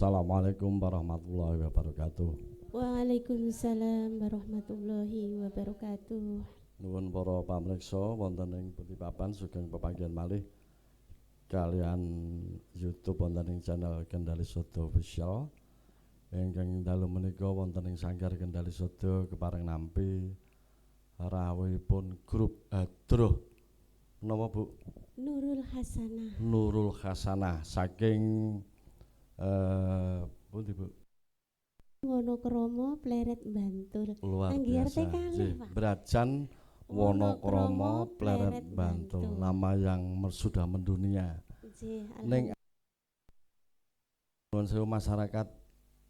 Assalamualaikum warahmatullahi wabarakatuh. Waalaikumsalam warahmatullahi wabarakatuh. Nuwun para pamriksa wonten ing pundi papan sugeng pepanggihan malih kalian YouTube wonten ing channel Kendali Sodo Official. Ingkang dalu menika wonten ing sanggar Kendali Sodo kepareng nampi rawuhipun grup Hadroh. Menapa Bu? Nurul Hasanah. Nurul Hasanah saking pundi Bu? Wonokromo Pleret Bantul. Luar Anggiar biasa. TKW, Pak. Brajan Wonokromo Pleret Bantul. Nama yang sudah mendunia. Ning nuwun sewu masyarakat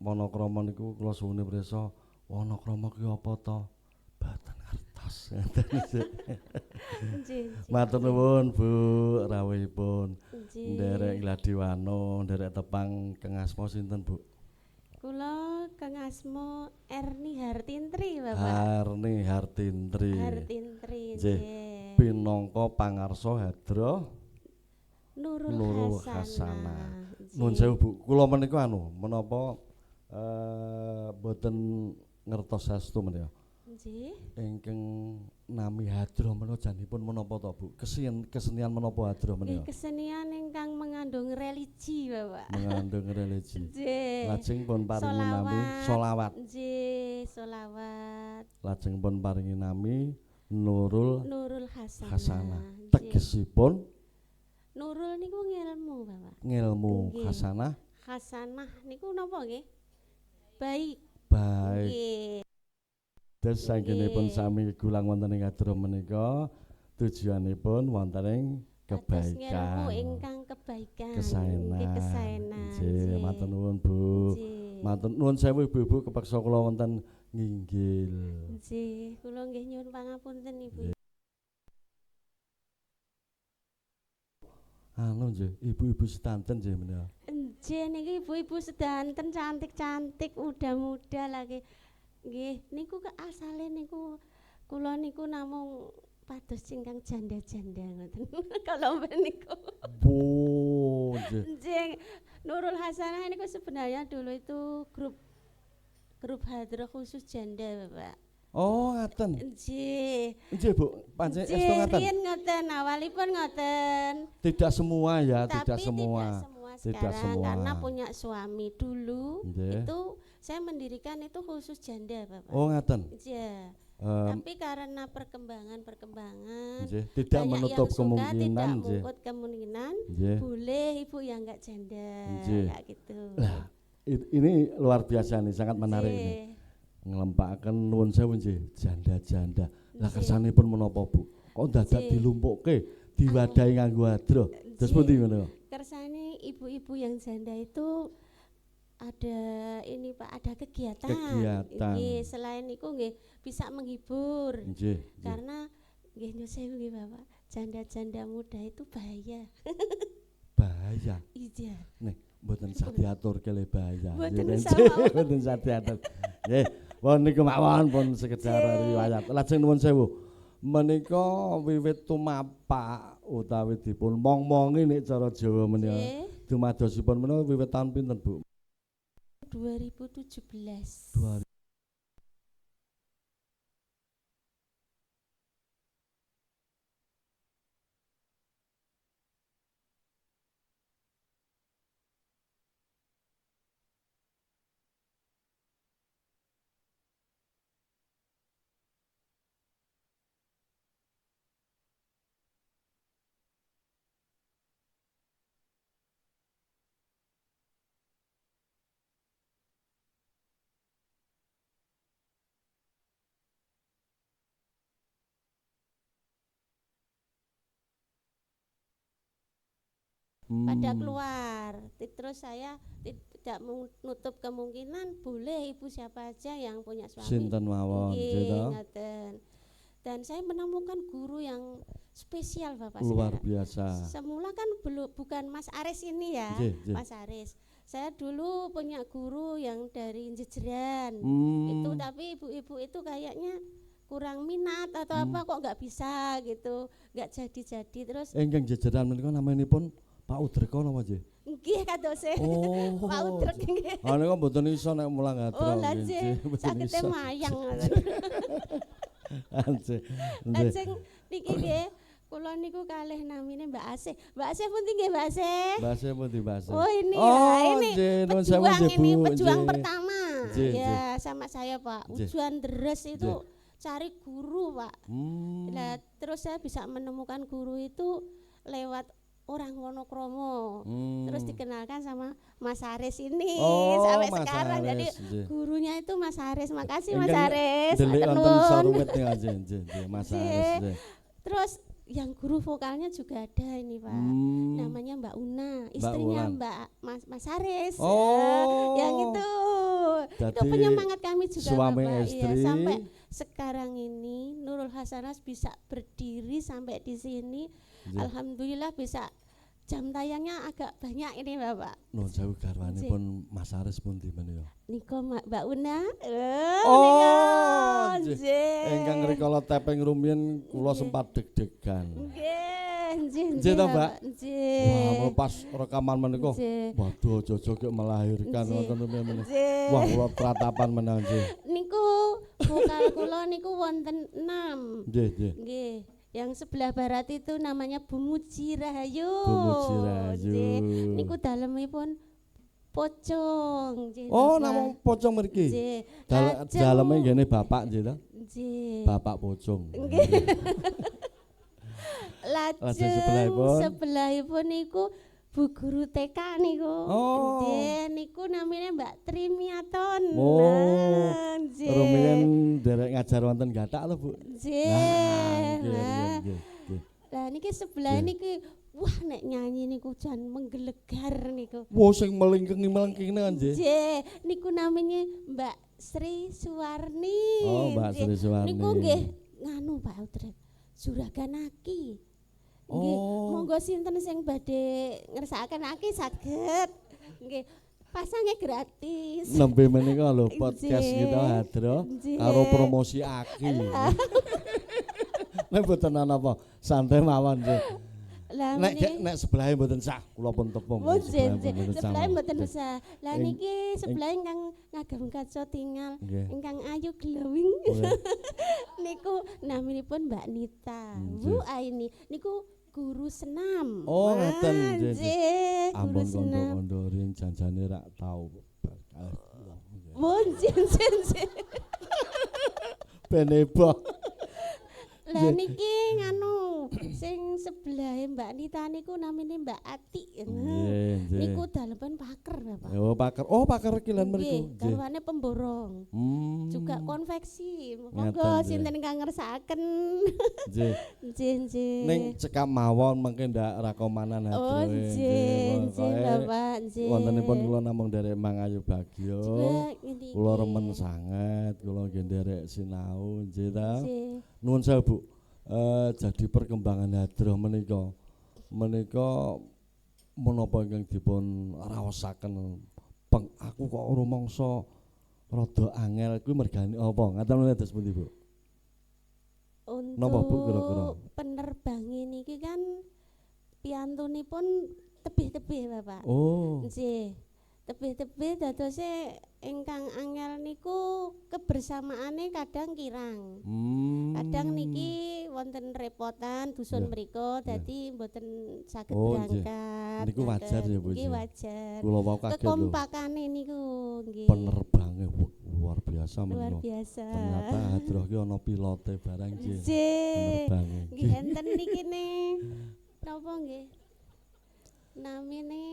Wonokromo niku kula suwune prisa Wonokromo ki apa to? Boten ngertos. Matur nuwun Bu rawuhipun. Nderek Gladiwano, nderek tepang Kang Asma sinten Bu? Kula Kang Asma Erni Hartintri, Bapak. Harni Hartintri. Hartintri. Nggih. Pinangka pangarsa Hadroh Nurul Hasanah. Nuwun sewu Bu, kula menika menapa boten ngertos saestu menika. Nggih. Ingkang nami Hadroh menika janipun menapa to Bu? Kesenian menapa Hadroh menika? Kesenian ingkang mengandung religi, Bapak. Mengandung religi. Nggih. Lajeng pun paringi nami sholawat. Nggih, sholawat. Lajeng pun paringi nami Nurul Hasanah. Nggih. Tegesipun Nurul niku ngilmu, Bapak. ngilmu, Nggih. Hasanah Hasanah niku napa nggih? Baik. baik. Nggih. Des saenggenipun sami gulang wonten ing Hadroh menika tujuanipun wonten ing Kados ngilmu kebaikan. ingkang kebaikan. Kesaenan. Nggih, kesaenan. Nggih, matur nuwun Bu. Nggih. Matur nuwun sewu Ibu-ibu kepeksa kula wonten nginggil. Nggih, kula nggih nyuwun pangapunten Ibu. Nggih, ibu-ibu sedanten nggih menika. Nggih niki ibu-ibu sedanten cantik-cantik, muda-muda lagi. Nggih, niku asale niku kula niku namung pados ingkang janda-janda ngoten. Kalau niku. Bu, nggih. Nggih, Nurul Hasanah niku sebenarnya dulu itu grup Hadroh khusus janda, Bapak. Oh, ngaten. Nggih. Nggih, Bu. Pancen estu ngaten. Riyen ngoten, awalipun ngoten. Tidak semua ya, Tapi tidak semua. Tidak sekarang semua. karena punya suami dulu. Nggih. Itu saya mendirikan itu khusus janda, Bapak. Oh, ngaten. Iya. Tapi karena perkembangan Nggih, tidak banyak menutup yang suka, kemungkinan tidak nggih. menutup kemungkinan Nggih. boleh ibu yang enggak janda Nggih. kayak gitu. Lah, ini luar biasa nih, sangat menarik ini. Nggih. Nglempakaken nuwun sewu nggih, janda-janda. Lah Nggih. kersanipun menapa, Bu? Kok dadak Nggih. dilumpukke, diwadahi nganggo Hadroh. Terus pundi ngono? Kersane ibu-ibu yang janda itu ada ini Pak, ada kegiatan. Kegiatan. Nggih, selain itu nggih bisa menghibur. Nggih. Karena nggih nyuwun sewu nggih Bapak, janda-janda muda itu bahaya. Bahaya. Iya. Nih, mboten usah diaturke le bahaya. Mboten Nggih, usah mawon. mboten usah diatur. Nggih, pun niku mawon pun sekedar riwayat. Lajeng nuwun sewu. Menika wiwit tumapak utawi dipun mong-mongi nek cara Jawa menika. Nggih, Dumadosipun menika wiwit taun pinten, Bu? 2017. 2000. Pada keluar. Terus saya tidak menutup kemungkinan boleh ibu siapa aja yang punya suami. Sinten mawon, Nggih, nggih to? ngoten. Dan saya menemukan guru yang spesial Bapak Luar sekarang. biasa. Semula kan bukan Mas Aris ini ya, Nggih, nggih. Mas Aris. Saya dulu punya guru yang dari Jejeran. Hmm. Itu tapi ibu-ibu itu kayaknya kurang minat atau apa kok nggak bisa gitu, nggak jadi-jadi terus Ingkang jejeran menika namanipun Pak Udreka napa nggih? Nggih kadose. Oh. Pak Udrek nggih. Ah niku mboten iso nek mulang hadro. Oh lha nggih, sagete mayang ngoten. Anjir. Lajeng niki nggih kula niku kalih namine Mbak Asih. Mbak Asih pundi nggih Mbak Asih? Mbak Asih pundi Mbak Asih? Oh ini oh, ya, ini nuwun sewu, pejuang nggih, ini Bu, pejuang nggih. pertama Nggih, ya sama saya Pak. Nggih. Ujuan deres itu Nggih. cari guru Pak. Nah, terus saya bisa menemukan guru itu lewat orang Wonokromo. Terus dikenalkan sama Mas Haris ini sampai Mas sekarang. Haris, Jadi nggih. gurunya itu Mas Haris. Makasih Mas Ingkang Haris. Delik Matur wonten nuwun. Sarumit nih nggih, nggih, Mas Nggih. Haris. nggih. Terus yang guru vokalnya juga ada ini Pak. Namanya Mbak Una, istrinya Ulan. Mas Haris. Oh. Yang itu Dadi penyemangat kami juga suami Bapak. istri. Iya, sampai sekarang ini Nurul Hasanas bisa berdiri sampai di sini. Nggih. Alhamdulillah bisa jam tayangnya agak banyak ini Bapak. Nuwun sewu garwanipun Mas Haris pundi menika? Niko Mbak Una. Oh, nggih. Ingkang rikala tepeng rumiyin kula Nggih. sempat deg-degan. Nggih, Nggih to, Mbak? Nggih. Wah, pas rekaman menika, Nggih. waduh aja-aja kek melahirkan Nggih. ngoten rumiyin menika. Nggih. Wah, kula pratapan menawa nggih. Niku vokal kula niku wonten 6. Nggih, nggih. Nggih. Yang sebelah barat itu namanya Bumuji Rahayu. Bumuji Rahayu. Nggih. Niku dalemipun pocong. Nggih, Oh, Bapak. namung pocong mriki. Nggih. Lajeng- Daleme ngene bapak nggih to? Nggih. Bapak pocong. Nggih. Lajeng sebelahipun? sebelahipun niku Bu Guru TK niku. Oh. Nggih, niku namanya Mbak Trimiaton. Oh. Nah, nggih. Rumiyin derek ngajar wonten Gathak lho, Bu. Nggih. Nggih, Nah, nggih, nggih. lah niki sebelah Nggih. niki wah nek nyanyi niku jan menggelegar niku. Wo sing melingking-melingking nggih. Nggih, niku namanya Mbak Sri Suwarni. Oh, Mbak Nggih. Sri Suwarni. Niku nggih nganu Pak Udrek. Juraganaki. Nggih, Oh. monggo sinten sing badhe ngersakaken aki saged. Nggih, pasangnya gratis. Nembe menika lho podcast Nggih. kita hadro Nggih. karo promosi aki. Nek mboten ana apa, santai mawon nggih. Lah Nek sebelahe mboten sah, kula pun tepung. sebelah mboten usah. Lah Ing- niki sebelah ingkang ngagem kaca tinggal Nggih. ingkang ayu glowing. Nggih. Niku naminipun Mbak Nita. Nggih. Bu Aini niku guru senam. Oh, ngeten, Ah, nggih, nggih, guru Ampun senam. kondo-kondo rin janjane rak tau. Mun jen. Benebo. Lah Nggih. niki nganu sing sebelahe Mbak Nita niku namine Mbak Ati. Nggih, nggih. Niku dalemen paker Bapak. Oh, paker. Oh, paker kilan mriku. Nggih, garwane pemborong. Juga konveksi. Monggo Ngeten, sinten kang ngersakaken. Nggih. Nggih. Ning cekap mawon mengke ndak rakomanan Oh, hadroe. nggih, Bapak, nggih. Wontenipun kula namung derek Mang Ayu Bagyo. Juga ngene Kula iki. remen sanget, kula nggih nderek sinau nggih ta. Nggih. Nuwun sewu, Bu. Jadi perkembangan hadroh menika menapa ingkang dipun raosaken aku kok rumangsa rada angel kuwi mergane apa? Ngaten menawi dados pundi, Bu? Untuk Napa, Bu, kira-kira? penerbangi niki kan piantunipun tebih-tebih Bapak. Oh. Nggih. Tebih-tebih dadose ingkang angel niku kebersamaane kadang kirang. Kadang niki wonten repotan dusun Iya. mriko Iya. dadi mboten saged Oh, nggih. berangkat. Niku wajar ya, Bu, Nggih nggih. wajar. Kula wau kaget lho. Kekompakane niku nggih. Penerbange luar biasa Luar menika. biasa. Ternyata hadroh ki ana pilote barang nggih. Nggih. Penerbange. Nggih enten niki ne. Napa nggih? Namine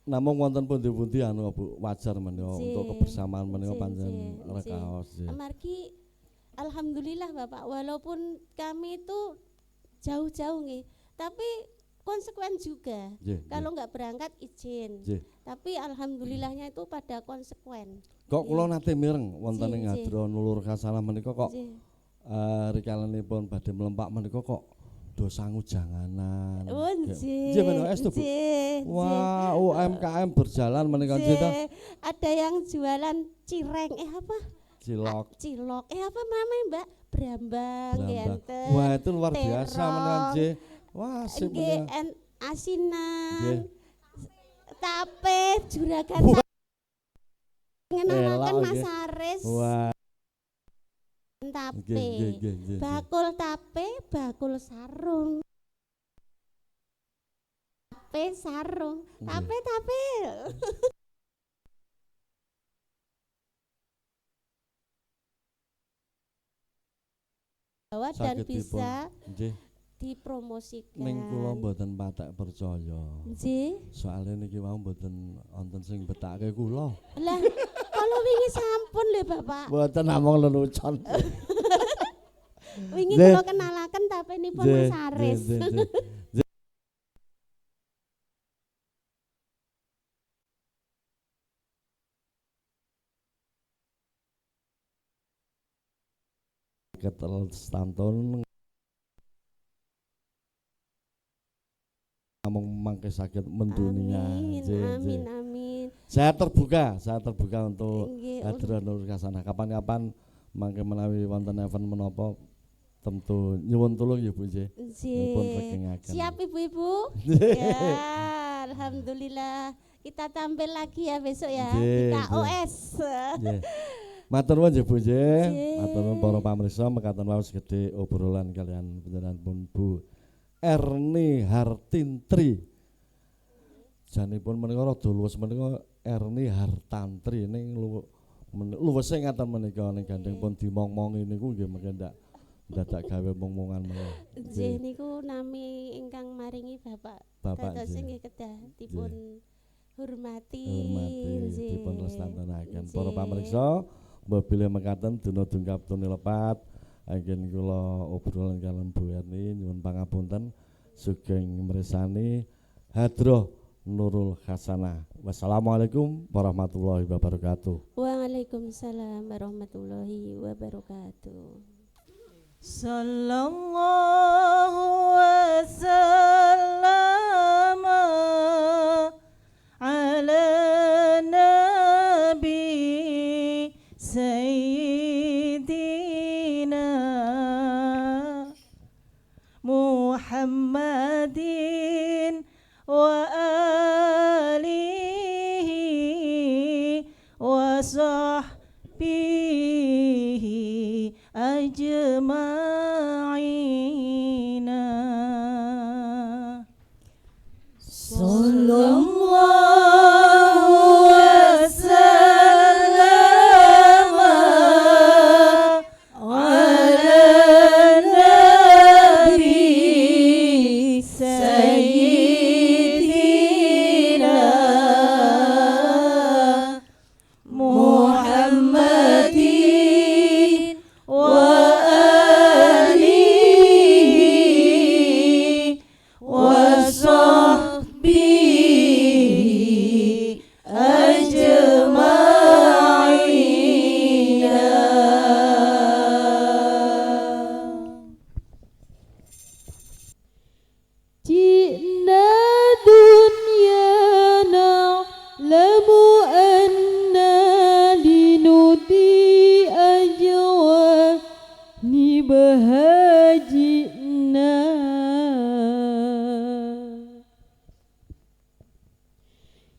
Namung wonten pundi-pundi anu Bu wajar menika Nggih. untuk kebersamaan menika Nggih, pancen nggih, rekaos nggih. amargi alhamdulillah Bapak walaupun kami itu jauh-jauh nggih, tapi konsekuen juga. Nggih. Kalau nggak berangkat izin. Nggih. Tapi alhamdulillahnya itu pada konsekuen. Kok kula nate mireng wonten ing Nggih, hadroh Nulur Kasalam menika kok Nggih. rikalanipun badhe mlempak menika kok do sangu janganan. Oh, Nggih. Nggih menika estu, Bu. nggih, Wah, UMKM berjalan menika nggih ta. nggih. Ada yang jualan cireng apa? Cilok. Cilok. Apa namanya Mbak? Brambang, Brambang. enten. Wah, itu luar biasa terong. menika nggih. Wah, sip Nggih, menika. asinan. Nggih. Tape juragan ngenalaken Mas Aris. Wah. Tape. Bakul tape, bakul sarung. Tape sarung. Tape. Bahwa dan bisa dipromosikan. Ning kula mboten patek percaya. Nggih. Soale niki wau mboten wonten sing betake kula. Lah, kalau wingi sampun lho Bapak. Mboten namung lelucon. Wingi kula kenalaken tapi nipun Mas Aris. Ketel stantun namung mangke saged mendunia. Amin. Saya terbuka untuk Nggih, Hadranul Hasanah. Kapan-kapan mangke menawi wonten event menapa tentu nyuwun tulung ya Bu nggih. Nyuwun regengaken. Siap Ibu-ibu? Ya, alhamdulillah. Kita tampil lagi ya besok ya di KOS. Nggih. Matur nuwun nggih Bu nggih. Matur nuwun para pamirsa mekaten wae segede obrolan kalian panjenenganipun Bu Erni Hartintri. Janipun menika rada luwes menika Erni Hartantri ning luwese ngaten menika ning gandeng pun dimong-mongi niku nggih mengke dadak gawe mong-mongan menika. Nggih niku nami ingkang maringi Bapak dados nggih kedah dipun hormati dipun lestarenaken. Para pamirsa Bila mekaten dina dungkap tuni lepat anggen kula obrolan kalian Bu Erni nyuwun pangapunten sugeng mresani Hadroh Nurul Hasanah. Wassalamualaikum warahmatullahi wabarakatuh. Waalaikumsalam warahmatullahi wabarakatuh. Sallallahu wasallam ala nabi sayyidina Muhammadin wa alihi wa sahbihi ajma'ina. Sallallahu wasallam ala nabi sayyidina Muhammadin wa alihi wa sahbihi ajma'ina. Ji'na dunya na'lamu anna linudi ajwani bahajina.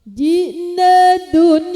Ji'na dunya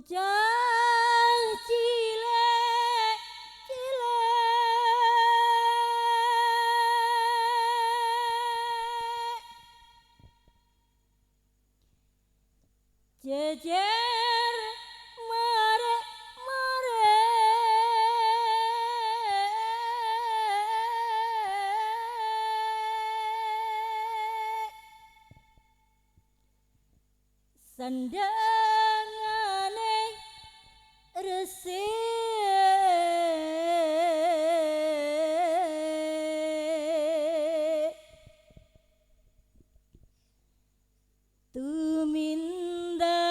bocah cilik jejer mare mare sandangane resik tumindae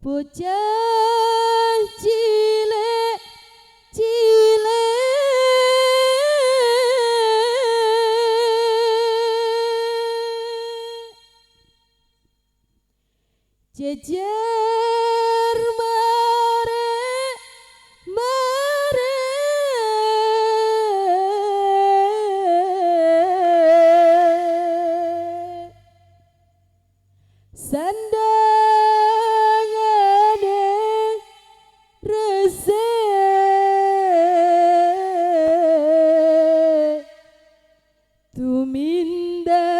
bocah cilik jejer mare mare sandangane resik tumindae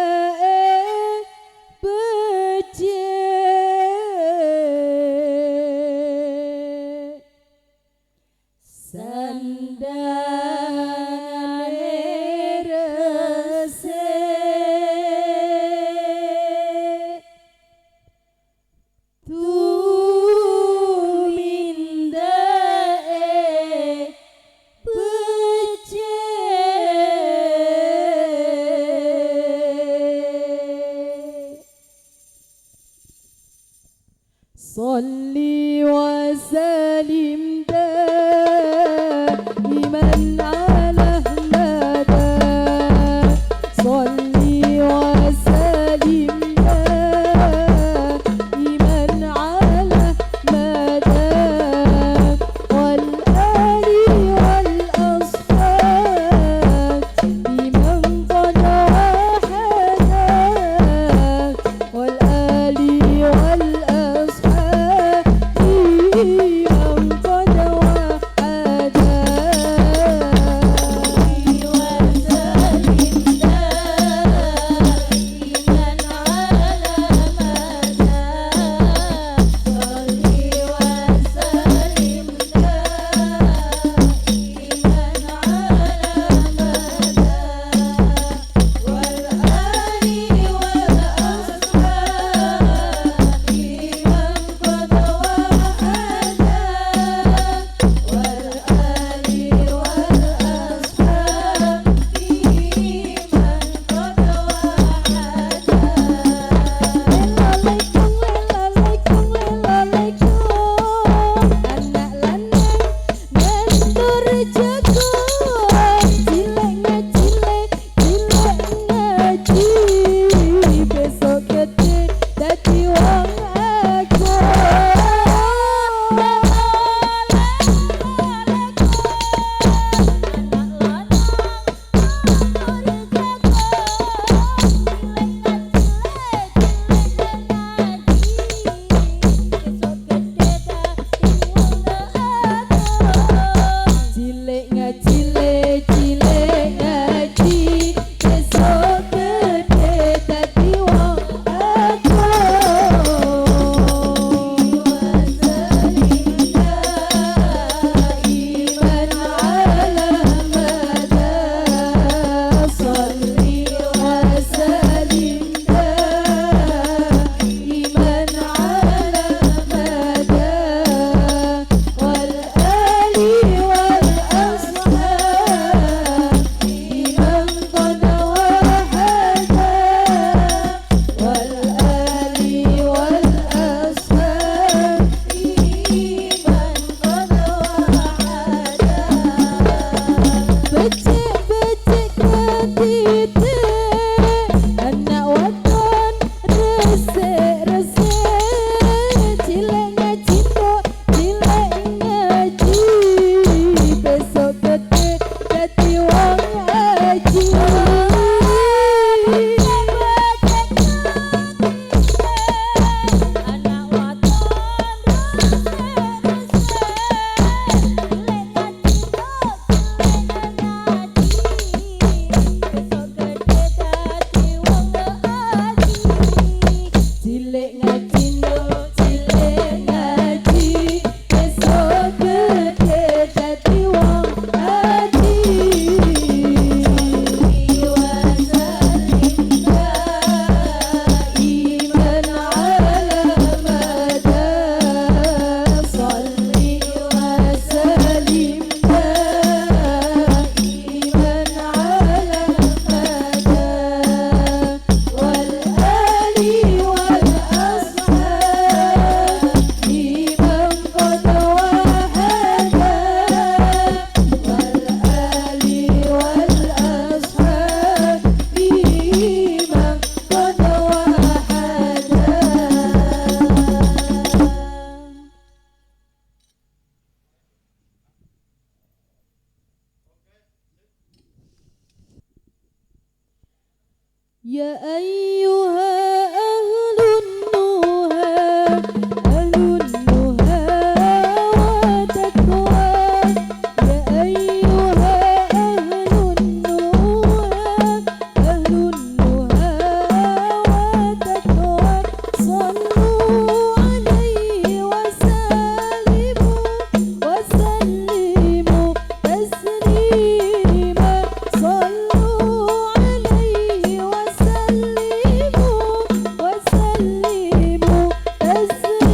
becik Ya ayyuha ahlun nuha wa taqwa. Ya ayyuha ahlun nuha wa taqwa. Sallu alaihi wa sallimu taslima. Sallu alaihi wa sallimu taslima.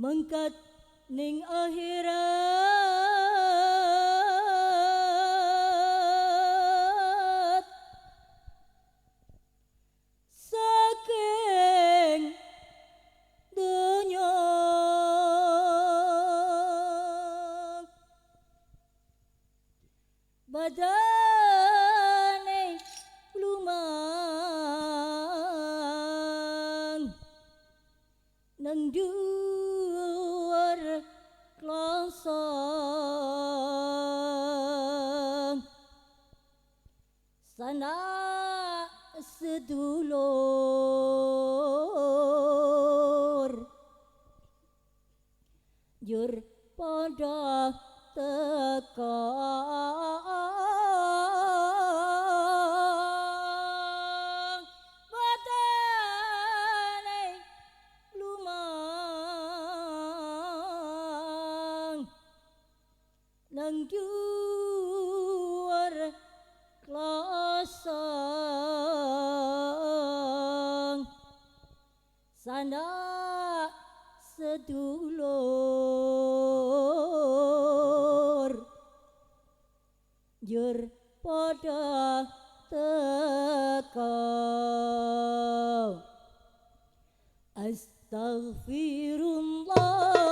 mengkat ning akhirat saking dunya badane lumang nang dhuwur klosong sana sedulur jur padha teka batane lumang nang dhuwur klosong sana sedulur jur padha teka astaghfirullah